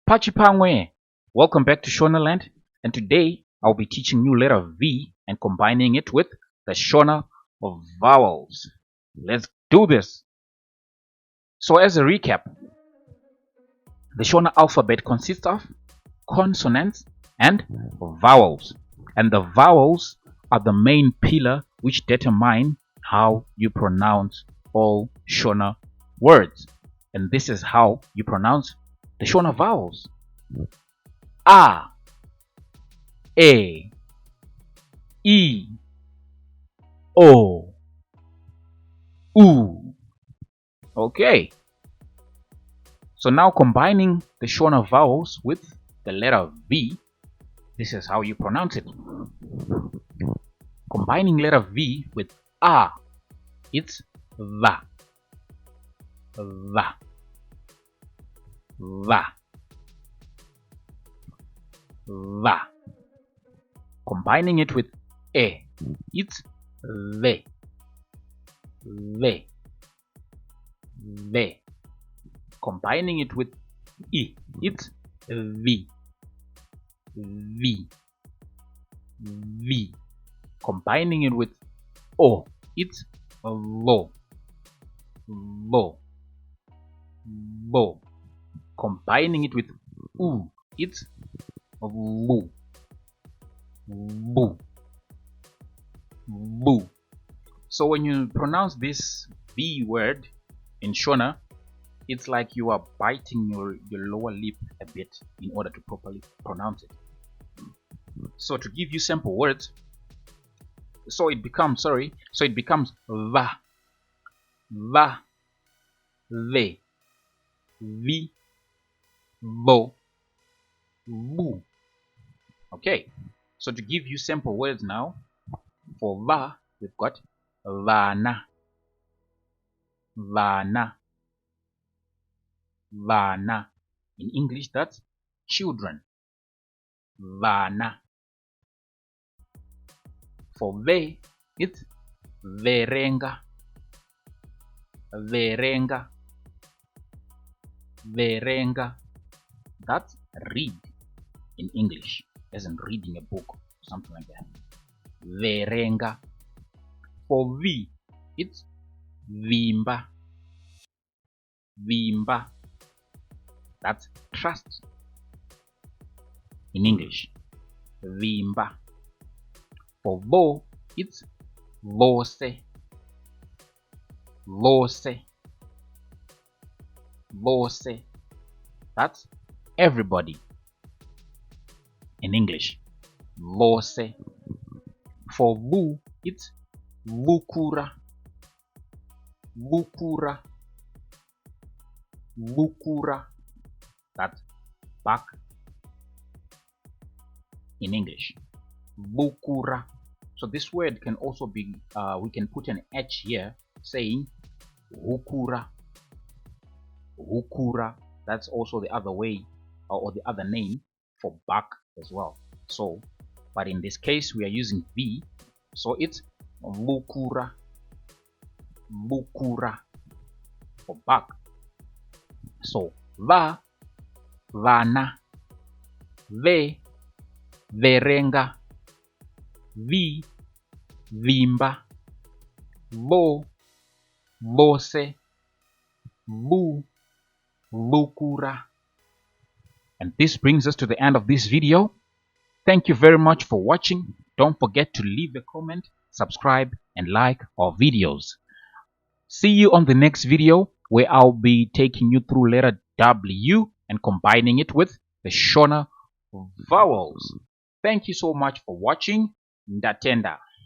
Pachipangwe, welcome back to Shona land, and today I'll be teaching you letter V and combining it with the Shona of vowels. Let's do this. So as a recap, the Shona alphabet consists of consonants and vowels, and the vowels are the main pillar which determine how you pronounce all Shona words, and this is how you pronounce the Shona vowels: A, E, O, U. Okay, so now combining the Shona vowels with the letter V, this is how you pronounce it. Combining letter V with A, it's va, va, va, va. Combining it with E, it's ve, ve, ve. Combining it with I, it's vi, vi, vi. Combining it with O, it's vo, vo, vo. Combining it with U, it's vu, vu, vu. So when you pronounce this V word in Shona, it's like you are biting your lower lip a bit in order to properly pronounce it. So to give you simple words, so it becomes va, va, ve, vi, vo, vu. Okay, so to give you simple words now, for va we've got vana, vana, vana. In English that's children, vana. For ve, it's verenga, verenga, verenga. That's read in English, as in reading a book, something like that. Verenga. For V, it's vimba, vimba. That's trust in English, vimba. For vo, it's voce, voce, voce. That's everybody in English, voce. For vu, it's vukura, vukura, vukura. That's back in English, vukura. So this word can also be, we can put an H here saying hukura, hukura. That's also the other way or the other name for back as well. So, but in this case we are using V, so it's vukura, vukura for back. So va, vana, ve, verenga, vi, vimba, vo, voce, vu, vukura. And this brings us to the end of this video. Thank you very much for watching. Don't forget to leave a comment, subscribe, and like our videos. See you on the next video, where I'll be taking you through letter W and combining it with the Shona vowels. Thank you so much for watching. Ndatenda.